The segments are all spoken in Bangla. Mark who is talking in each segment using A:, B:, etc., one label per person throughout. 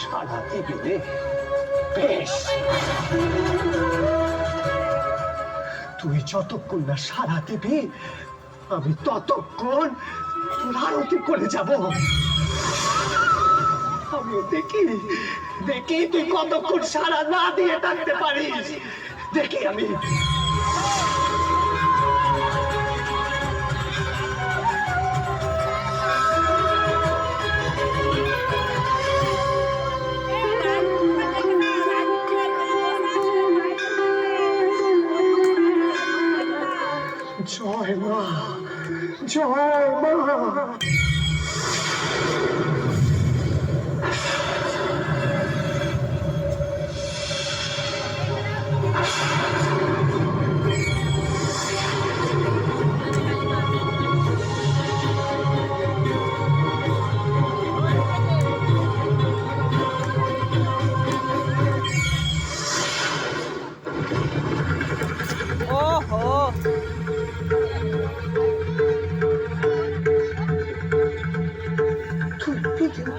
A: সারা দিবি রে? বেশ, তুই যতক্ষণ না সারা দিবি আমি ততক্ষণ তোর আরতি করে যাব। আমিও দেখি দেখি তুই কতক্ষণ সারা না দিয়ে থাকতে পারিস, দেখি আমি। জয় মা, জয় মা।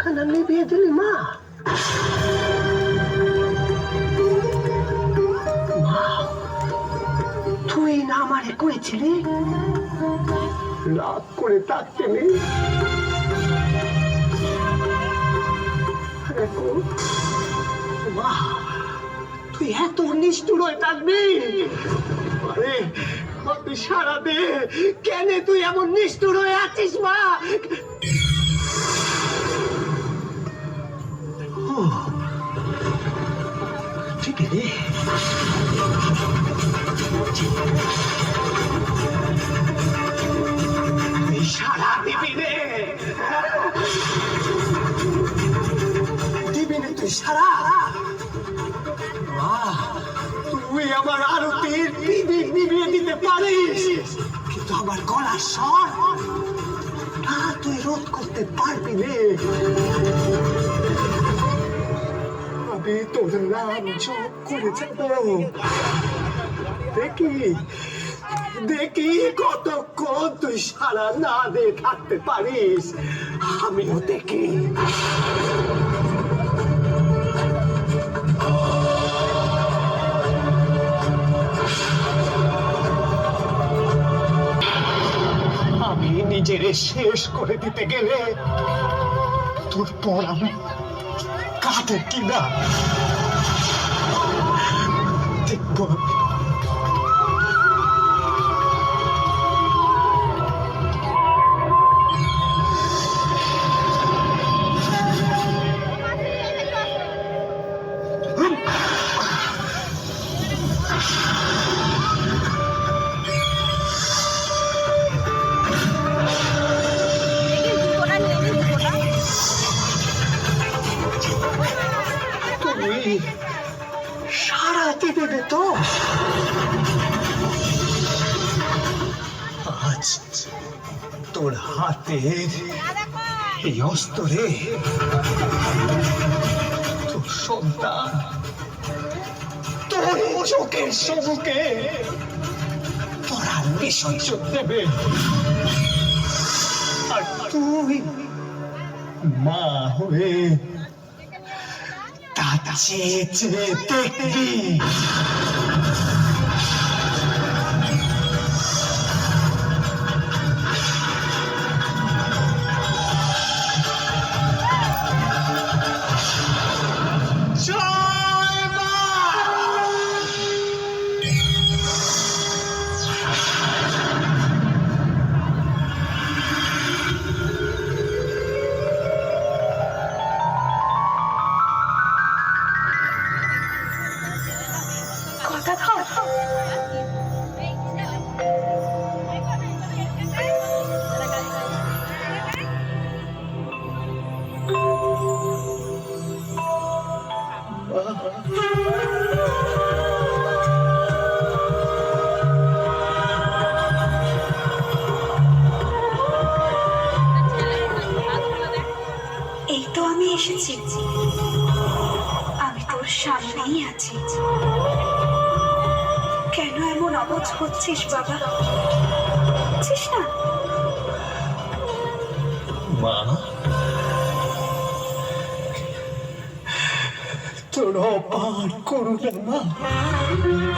A: খানা নিভিয়ে দিলি মা? তুই না আমারে কয়েছিলি রাগ করে থাকতে নেই? মা তুই এত নিষ্ঠুর হয়ে থাকবি? আরে তুই সারা দে, কেন তুই এমন নিষ্ঠুর হয়ে আছিস মা? ঠিক আছে, তুই সারা দিবি রে, দিবি রে তুই সারা। তুই আমার আরতির প্রদীপ নিভিয়ে দিতে পারিস, কিন্তু আমার গলার স্বর তুই রোধ করতে পারবি রে। আমি তোর নাম জপ করে যাব, দেখি দেখি কতক্ষণ তুই সারা না দিয়ে থাকতে পারিস, আমিও দেখি। আমি নিজের শেষ করে দিতে গেলে তোর পর আমি কাঁধে কিনা দেখব। সারা দিতে দে তো, আজ তোর হাতের এই অস্ত্রে তোর সন্তান তোর চোখের সম্মুখে তোরা বিসর্জন দেবে, আর তুই মা হয়ে চেয়ে চেয়ে দেখবি।
B: এই তো আমি এসেছি, আমি তোর সামনেই আছি। কেন এমন অবুঝ হচ্ছিস বাবা? বুঝছিস না?
A: মা তোর অপার করুণা মা